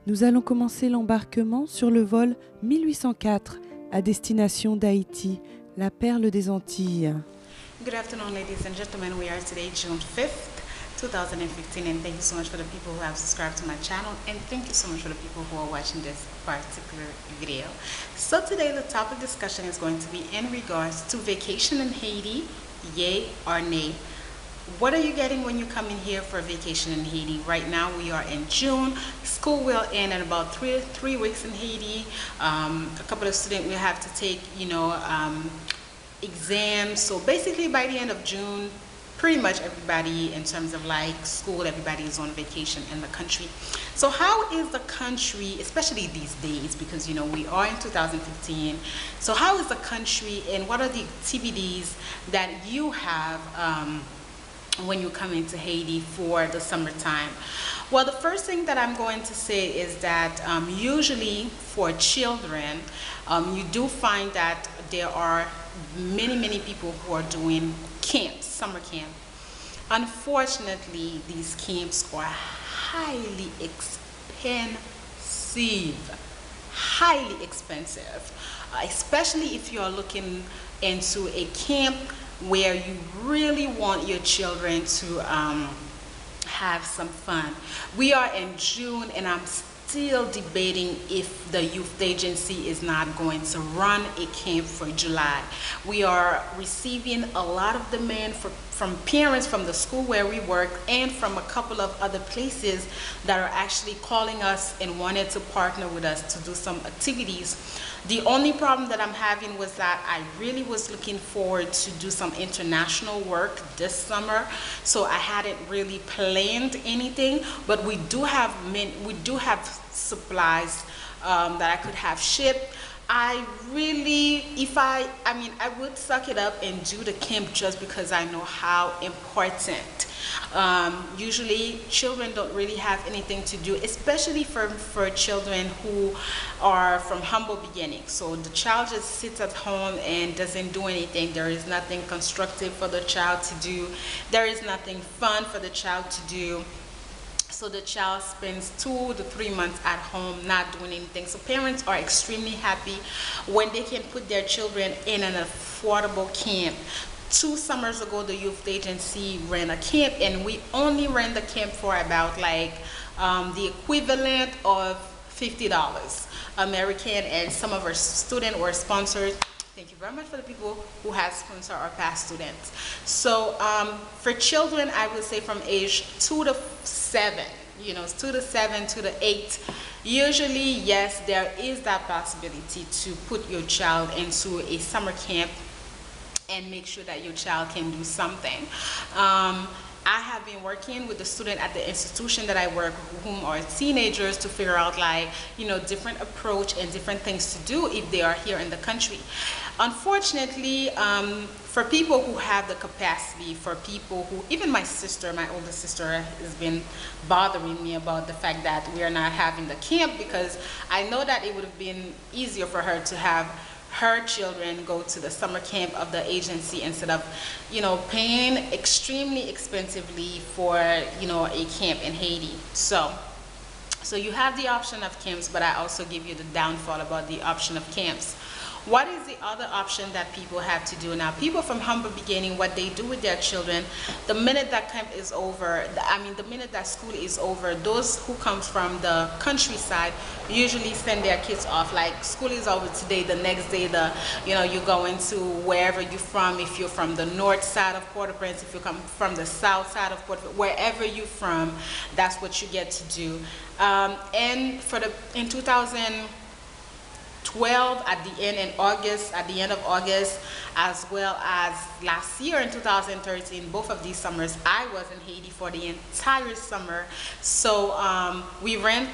Nous allons commencer l'embarquement sur le vol 1804 à destination d'Haïti, la perle des Antilles. Good afternoon, ladies and gentlemen. We are today June 5th, 2015, and thank you so much for the people who have subscribed to my channel, and thank you so much for the people who are watching this particular video. So today the topic discussion is going to be in regards to vacation in Haiti, yay or nay. What are you getting when you come in here for a vacation in Haiti? Right now we are in June. School will end in about three weeks in Haiti. A couple of students will have to take, exams. So basically by the end of June, pretty much everybody in terms of like school, everybody is on vacation in the country. So how is the country, especially these days, because we are in 2015. So how is the country, and what are the activities that you have when you come into Haiti for the summertime? Well, the first thing that I'm going to say is that usually for children, you do find that there are many people who are doing camps, summer camp. Unfortunately, these camps are highly expensive, especially if you're looking into a camp where you really want your children to have some fun. We are in June, and I'm still debating if the youth agency is not going to run a camp for July. We are receiving a lot of demand from parents from the school where we work and from a couple of other places that are actually calling us and wanted to partner with us to do some activities. The only problem that I'm having was that I really was looking forward to do some international work this summer, so I hadn't really planned anything, but we do have supplies that I could have shipped. I would suck it up and do the camp just because I know how important. Usually children don't really have anything to do, especially for children who are from humble beginnings. So the child just sits at home and doesn't do anything. There is nothing constructive for the child to do. There is nothing fun for the child to do. So the child spends 2 to 3 months at home not doing anything. So parents are extremely happy when they can put their children in an affordable camp. 2 summers ago, the youth agency ran a camp, and we only ran the camp for about the equivalent of $50 American, and some of our students were sponsored. Thank you very much for the people who have sponsored our past students. So for children, I would say from age 2 to 7, 2 to 7, 2 to 8, usually, yes, there is that possibility to put your child into a summer camp and make sure that your child can do something. I have been working with the student at the institution that I work, whom are teenagers, to figure out different approach and different things to do if they are here in the country. Unfortunately, for people who have the capacity, for people who, even my sister, my older sister, has been bothering me about the fact that we are not having the camp, because I know that it would have been easier for her to have her children go to the summer camp of the agency instead of paying extremely expensively for a camp in Haiti. So you have the option of camps, but I also give you the downfall about the option of camps. What is the other option that people have to do? Now, people from humble beginning, what they do with their children, the minute that camp is over, the minute that school is over, those who come from the countryside usually send their kids off. Like, school is over today, the next day, you're going to wherever you're from. If you're from the north side of Port-au-Prince, if you come from the south side of Port-au-Prince, wherever you're from, that's what you get to do. And in 2012, at the end of August, as well as last year in 2013, both of these summers, I was in Haiti for the entire summer. So we ran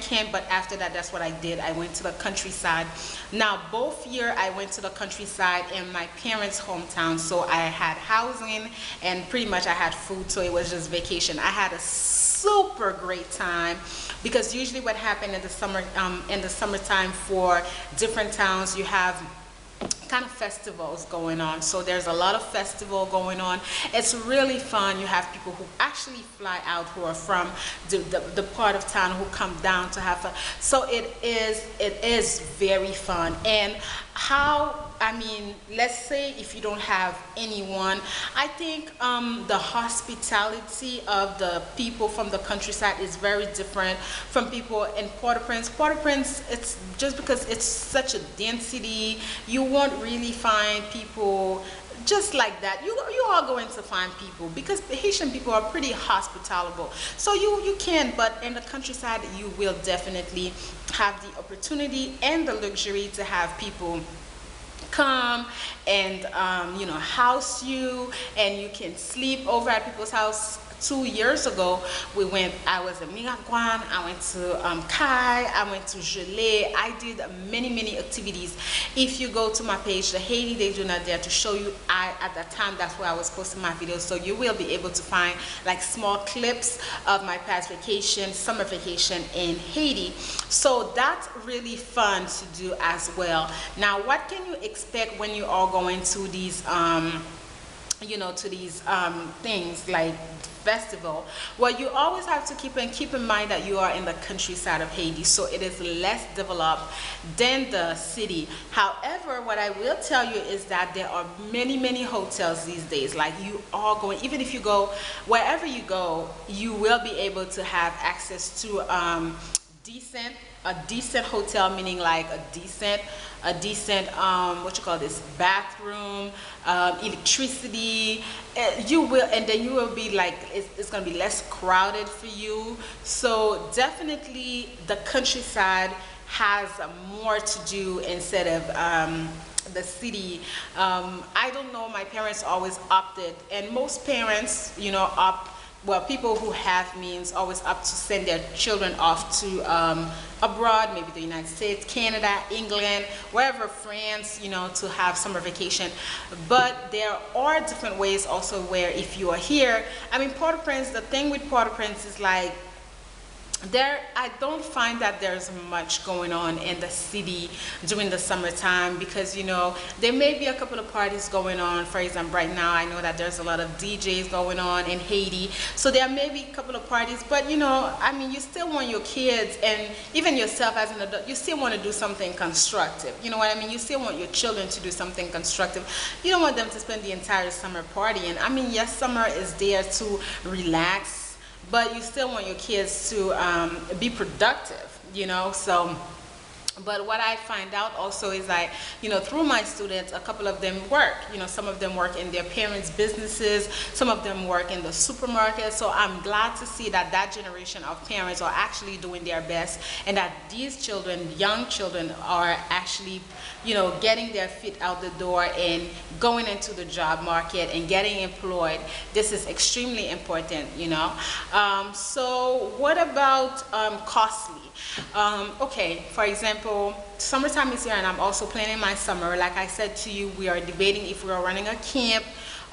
camp, but after that, that's what I did. I went to the countryside. Now, both year I went to the countryside in my parents' hometown, so I had housing and pretty much I had food, so it was just vacation. I had a super great time, because usually what happened in the summertime for different towns, you have kind of festivals going on. So there's a lot of festival going on. It's really fun. You have people who actually fly out who are from the part of town who come down to have fun. So it is very fun. And how, I mean, let's say if you don't have anyone, I think the hospitality of the people from the countryside is very different from people in Port-au-Prince. Port-au-Prince, it's just because it's such a density, you won't really find people just like that. You are going to find people because Haitian people are pretty hospitable. So you can, but in the countryside, you will definitely have the opportunity and the luxury to have people come and house you, and you can sleep over at people's house. 2 years ago, I was in Miraguan, I went to Kai, I went to Gelée. I did many activities. If you go to my page, the Haiti They Do Not Dare, to show you, at that time, that's where I was posting my videos, so you will be able to find like small clips of my past vacation, summer vacation in Haiti. So that's really fun to do as well. Now, what can you expect when you are going to these things like festival? Well, you always have to keep in mind that you are in the countryside of Haiti, so it is less developed than the city. However, what I will tell you is that there are many hotels these days. Like, you are going, even if you go wherever you go, you will be able to have access to a decent hotel, meaning like a decent what you call this, bathroom, electricity. And then you will be like, it's going to be less crowded for you. So definitely the countryside has more to do instead of the city. I don't know, my parents always opted, and most parents opt, well, people who have means always opt to send their children off to abroad, maybe the United States, Canada, England, wherever, France, to have summer vacation. But there are different ways also where if you are here, I mean, Port-au-Prince, the thing with Port-au-Prince is like, I don't find that there's much going on in the city during the summertime, because there may be a couple of parties going on. For example, right now I know that there's a lot of DJs going on in Haiti, so there may be a couple of parties, but I mean, you still want your kids and even yourself as an adult, you still want to do something constructive. You know what I mean? You still want your children to do something constructive. You don't want them to spend the entire summer partying. I mean, yes, summer is there to relax, but you still want your kids to be productive, so. But what I find out also is that, through my students, a couple of them work. Some of them work in their parents' businesses, some of them work in the supermarket. So I'm glad to see that that generation of parents are actually doing their best, and that these children, young children, are actually, getting their feet out the door and going into the job market and getting employed. This is extremely important, So what about costly? Okay, for example, summertime is here and I'm also planning my summer. Like I said to you, we are debating if we are running a camp.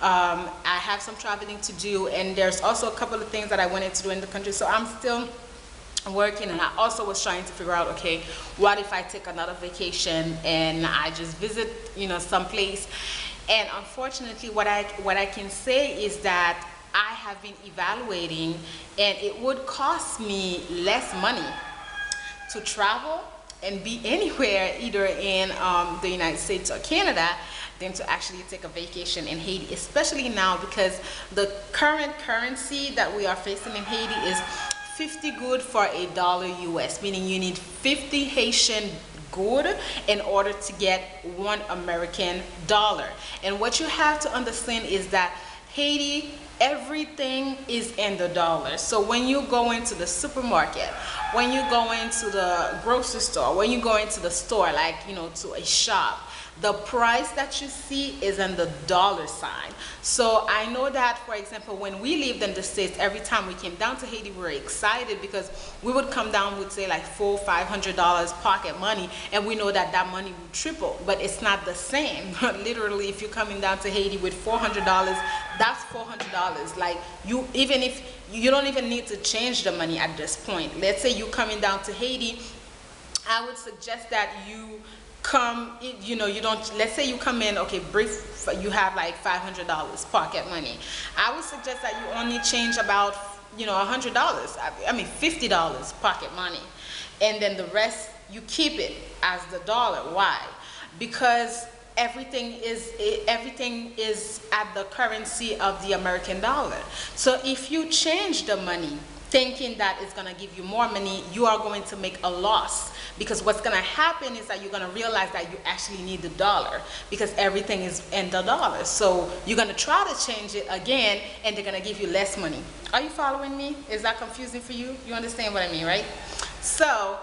I have some traveling to do, and there's also a couple of things that I wanted to do in the country, so I'm still working. And I also was trying to figure out, okay, what if I take another vacation and I just visit some place. And unfortunately, what I can say is that I have been evaluating, and it would cost me less money to travel and be anywhere, either in the United States or Canada, than to actually take a vacation in Haiti, especially now because the current currency that we are facing in Haiti is 50 good for $1 US, meaning you need 50 Haitian good in order to get $1 American dollar. And what you have to understand is that Haiti, everything is in the dollar. So when you go into the supermarket, when you go into the grocery store, when you go into the store, like, to a shop, the price that you see is in the dollar sign. So I know that, for example, when we lived in the States, every time we came down to Haiti, we were excited because we would come down with, say, like $400-500 pocket money, and we know that that money would triple, but it's not the same. Literally, if you're coming down to Haiti with $400, that's $400. Like, even if you don't even need to change the money at this point. Let's say you're coming down to Haiti, I would suggest that you you don't, let's say you come in, okay, brief, you have like $500 pocket money. I would suggest that you only change about, $100. I mean, $50 pocket money. And then the rest, you keep it as the dollar. Why? Because everything is at the currency of the American dollar. So if you change the money thinking that it's going to give you more money, you are going to make a loss, because what's going to happen is that you're going to realize that you actually need the dollar, because everything is in the dollar. So you're going to try to change it again, and they're going to give you less money. Are you following me? Is that confusing for you? You understand what I mean, right? So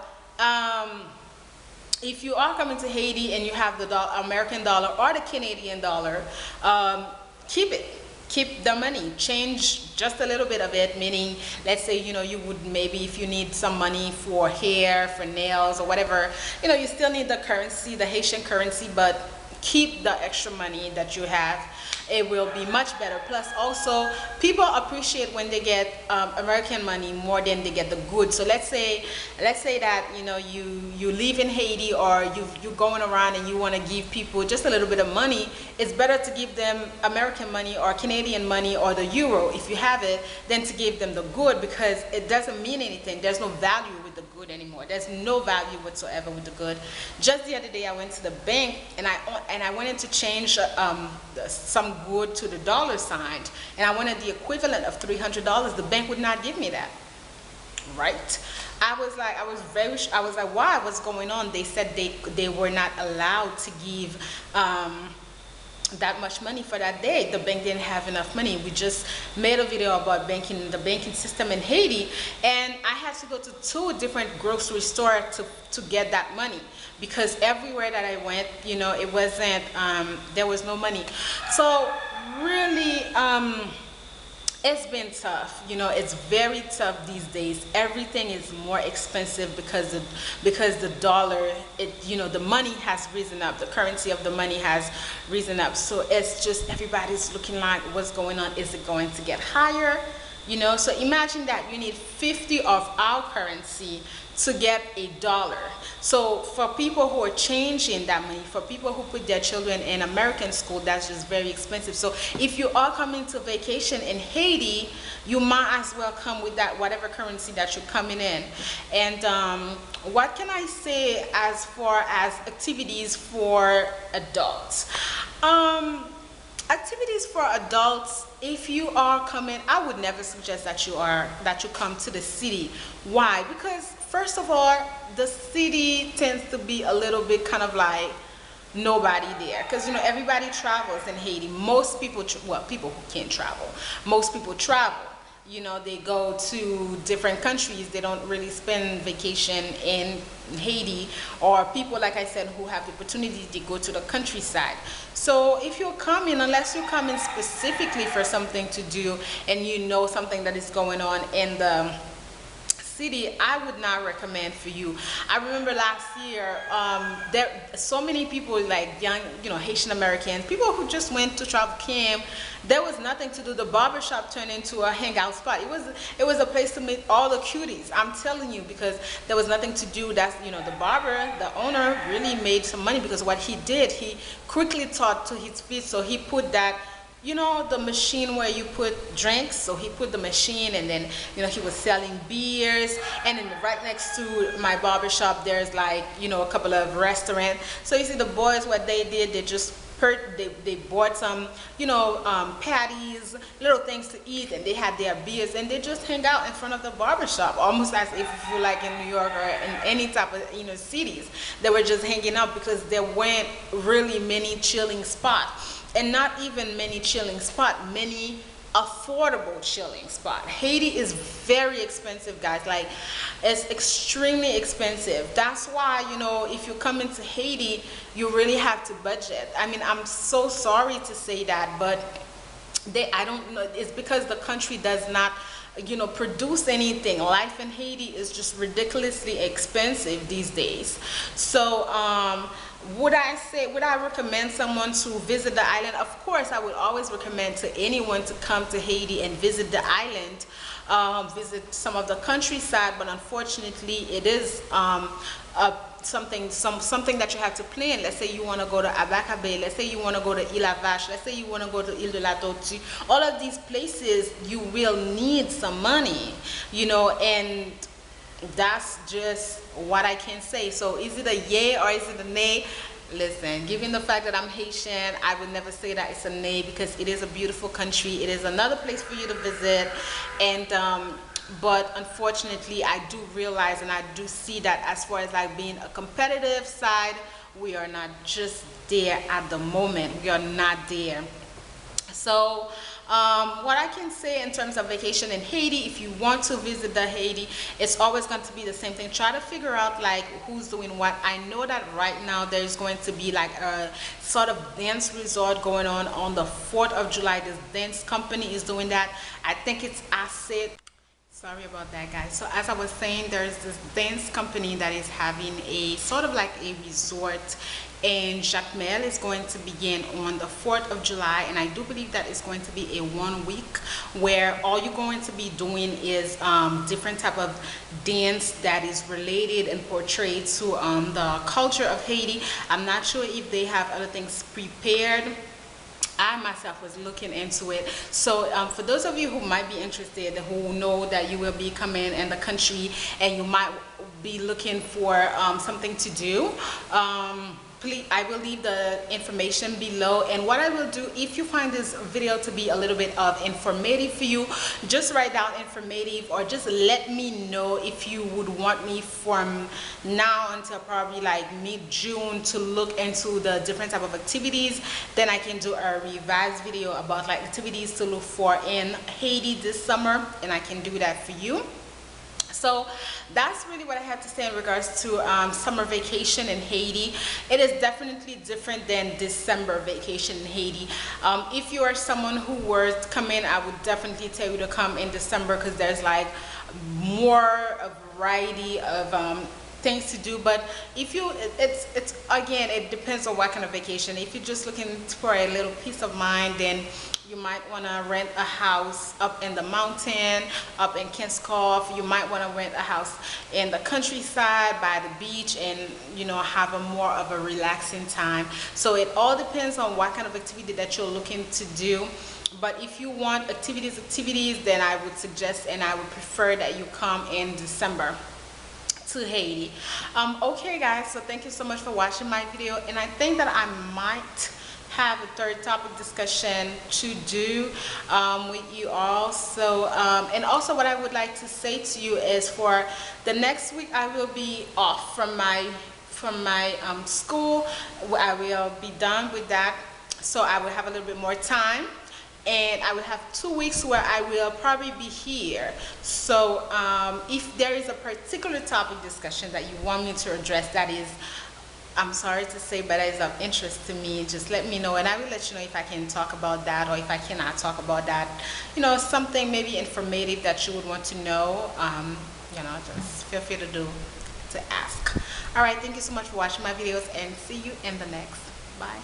if you are coming to Haiti and you have the American dollar or the Canadian dollar, keep it. Keep the money. Change just a little bit of it, meaning, let's say, you would maybe, if you need some money for hair, for nails, or whatever, you still need the currency, the Haitian currency, but keep the extra money that you have. It will be much better. Plus, also, people appreciate when they get American money more than they get the goods. So let's say that you live in Haiti, or you're going around and you want to give people just a little bit of money. It's better to give them American money or Canadian money or the euro if you have it, than to give them the good, because it doesn't mean anything. There's no value with the good anymore. There's no value whatsoever with the good. Just the other day, I went to the bank and I went in to change some good to the dollar sign, and I wanted the equivalent of $300. The bank would not give me that. Right? I was like, why? What's going on? They said they were not allowed to give that much money for that day. The bank didn't have enough money. We just made a video about the banking system in Haiti, and I had to go to 2 different grocery stores to get that money, because everywhere that I went, it wasn't, there was no money. So really, it's been tough. It's very tough these days. Everything is more expensive because the dollar, the money has risen up. The currency of the money has risen up. So it's just, everybody's looking like, what's going on? Is it going to get higher? So imagine that you need 50 of our currency to get $1. So for people who are changing that money, for people who put their children in American school, that's just very expensive. So if you are coming to vacation in Haiti, you might as well come with that whatever currency that you're coming in. And what can I say as far as activities for adults? Activities for adults, if you are coming, I would never suggest that you come to the city. Why? Because first of all, the city tends to be a little bit kind of like nobody there, because everybody travels in Haiti. Most people, people who can't travel, most people travel. They go to different countries. They don't really spend vacation in Haiti. Or people, like I said, who have the opportunity to go to the countryside. So if you're coming, unless you're coming specifically for something to do and something that is going on in the city, I would not recommend for you. I remember last year, there so many people, like young, Haitian Americans, people who just went to travel camp. There was nothing to do. The barbershop turned into a hangout spot. It was a place to meet all the cuties. I'm telling you, because there was nothing to do. That's the barber, the owner, really made some money, because what he did, he quickly thought to his feet. So he put that, the machine where you put drinks. So he put the machine, and then he was selling beers, and then right next to my barbershop there's like a couple of restaurants. So you see, the boys, what they did, they just they bought some patties, little things to eat, and they had their beers, and they just hang out in front of the barbershop, almost as if you're like in New York or in any type of cities. They were just hanging out, because there weren't really many chilling spots. And not even many chilling spot, many affordable chilling spot. Haiti is very expensive, guys. Like, it's extremely expensive. That's why, if you come into Haiti, you really have to budget. I mean, I'm so sorry to say that, but I don't know. It's because the country does not produce anything. Life in Haiti is just ridiculously expensive these days. So would I recommend someone to visit the island? Of course, I would always recommend to anyone to come to Haiti and visit the island. visit some of the countryside, but unfortunately it is something that you have to plan. Let's say you want to go to Abaca Bay, let's say you want to go to Ile La Vache, let's say you want to go to Ile de la Tortue. All of these places you will need some money, you know, and that's just what I can say. So is it a yay or is it a nay? Listen, given the fact that I'm Haitian, I would never say that it's a nay, because it is a beautiful country. It is another place for you to visit. And but unfortunately, I do realize and I do see that as far as like being a competitive side, we are not just there at the moment. We are not there. So what I can say in terms of vacation in Haiti, if you want to visit the Haiti, it's always going to be the same thing. Try to figure out like who's doing what. I know that right now there's going to be like a sort of dance resort going on the 4th of July. This dance company is doing that. I think it's Acid. Sorry about that, guys. So as I was saying, there's this dance company that is having a sort of like a resort, and Jacmel is going to begin on the 4th of July, and I do believe that it's going to be a 1 week where all you're going to be doing is different type of dance that is related and portrayed to the culture of Haiti. I'm not sure if they have other things prepared. I myself was looking into it. So for those of you who might be interested, who know that you will be coming in the country and you might be looking for something to do, please, I will leave the information below. And what I will do, if you find this video to be a little bit of informative for you, just write down informative, or just let me know if you would want me from now until probably like mid-June to look into the different type of activities. Then I can do a revised video about like activities to look for in Haiti this summer, and I can do that for you. So that's really what I have to say in regards to summer vacation in Haiti. It is definitely different than December vacation in Haiti. If you are someone who were to come in, I would definitely tell you to come in December, because there's like more a variety of things to do. But if you, it's again, it depends on what kind of vacation. If you're just looking for a little peace of mind, then you might want to rent a house up in the mountain, up in Kinskov. You might want to rent a house in the countryside by the beach, and you know, have a more of a relaxing time. So it all depends on what kind of activity that you're looking to do. But if you want activities, then I would suggest and I would prefer that you come in December to Haiti. Okay guys, so thank you so much for watching my video, and I think that I might have a third topic discussion to do with you all. So and also what I would like to say to you is, for the next week I will be off from my school. I will be done with that, so I will have a little bit more time, and I will have 2 weeks where I will probably be here. So if there is a particular topic discussion that you want me to address that is, I'm sorry to say, but is of interest to me, just let me know, and I will let you know if I can talk about that or if I cannot talk about that. You know, something maybe informative that you would want to know, you know, just feel free to ask. All right, thank you so much for watching my videos, and see you in the next. Bye.